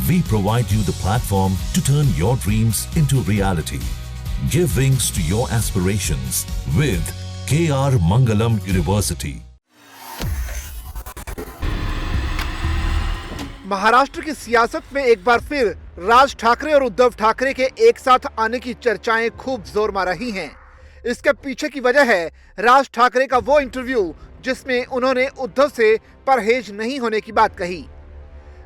We provide you the platform to turn your dreams into reality. Give wings to your aspirations with KR Mangalam University. Maharashtra की सियासत में एक बार फिर राज ठाकरे और उद्धव ठाकरे के एक साथ आने की चर्चाएं खूब जोर मार रही हैं। इसके पीछे की वजह है राज ठाकरे का वो इंटरव्यू जिसमें उन्होंने उद्धव से परहेज नहीं होने की बात कही।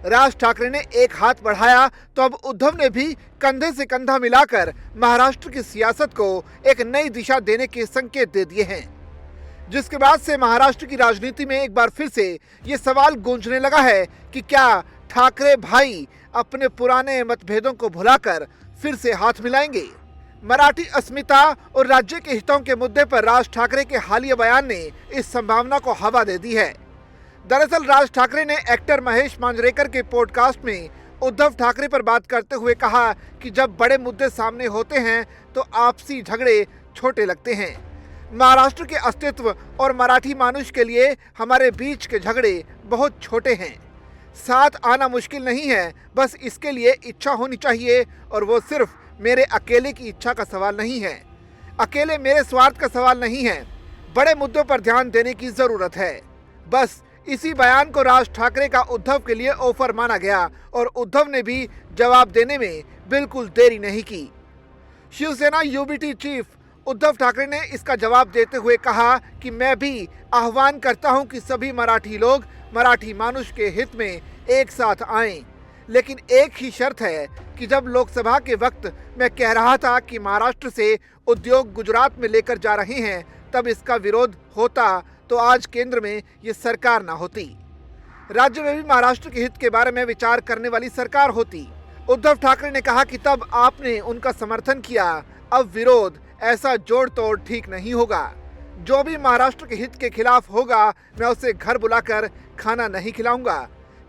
राज ठाकरे ने एक हाथ बढ़ाया तो अब उद्धव ने भी कंधे से कंधा मिलाकर महाराष्ट्र की सियासत को एक नई दिशा देने के संकेत दे दिए हैं, जिसके बाद से महाराष्ट्र की राजनीति में एक बार फिर से ये सवाल गूंजने लगा है कि क्या ठाकरे भाई अपने पुराने मतभेदों को भुलाकर फिर से हाथ मिलाएंगे। मराठी अस्मिता और राज्य के हितों के मुद्दे पर राज ठाकरे के हालिया बयान ने इस संभावना को हवा दे दी है। दरअसल राज ठाकरे ने एक्टर महेश मांजरेकर के पॉडकास्ट में उद्धव ठाकरे पर बात करते हुए कहा कि जब बड़े मुद्दे सामने होते हैं तो आपसी झगड़े छोटे लगते हैं। महाराष्ट्र के अस्तित्व और मराठी मानुष के लिए हमारे बीच के झगड़े बहुत छोटे हैं। साथ आना मुश्किल नहीं है, बस इसके लिए इच्छा होनी चाहिए और वो सिर्फ मेरे अकेले की इच्छा का सवाल नहीं है, अकेले मेरे स्वार्थ का सवाल नहीं है। बड़े मुद्दों पर ध्यान देने की ज़रूरत है। बस इसी बयान को राज ठाकरे का उद्धव के लिए ऑफर माना गया और उद्धव ने भी जवाब देने में बिल्कुल देरी नहीं की। शिवसेना यूबीटी चीफ उद्धव ठाकरे ने इसका जवाब देते हुए कहा कि मैं भी आह्वान करता हूं कि सभी मराठी लोग मराठी मानुष के हित में एक साथ आएं, लेकिन एक ही शर्त है कि जब लोकसभा के वक्त मैं कह रहा था कि महाराष्ट्र से उद्योग गुजरात में लेकर जा रहे हैं, तब इसका विरोध होता तो आज केंद्र में ये सरकार ना होती, राज्य में भी महाराष्ट्र के हित के बारे में विचार करने वाली सरकार होती। उद्धव ठाकरे ने कहा कि तब आपने उनका समर्थन किया, अब विरोध ऐसा जोड़ तोड़ ठीक नहीं होगा। जो भी महाराष्ट्र के हित के खिलाफ होगा मैं उसे घर बुलाकर खाना नहीं खिलाऊंगा।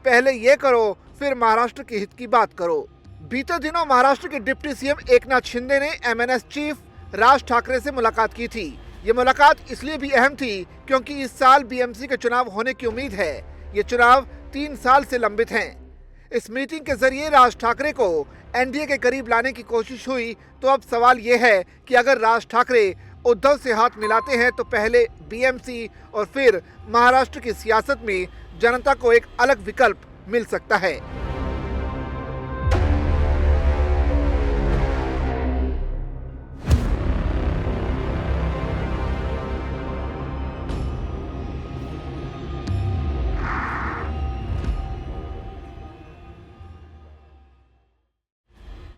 पहले ये करो फिर महाराष्ट्र के हित की बात करो। बीते दिनों महाराष्ट्र के डिप्टी सीएम एकनाथ शिंदे ने एमएनएस चीफ राज ठाकरे से मुलाकात की थी। ये मुलाकात इसलिए भी अहम थी क्योंकि इस साल बीएमसी के चुनाव होने की उम्मीद है। ये चुनाव 3 साल से लंबित हैं। इस मीटिंग के जरिए राज ठाकरे को एनडीए के करीब लाने की कोशिश हुई। तो अब सवाल ये है कि अगर राज ठाकरे उद्धव से हाथ मिलाते हैं तो पहले बीएमसी और फिर महाराष्ट्र की सियासत में जनता को एक अलग विकल्प मिल सकता है।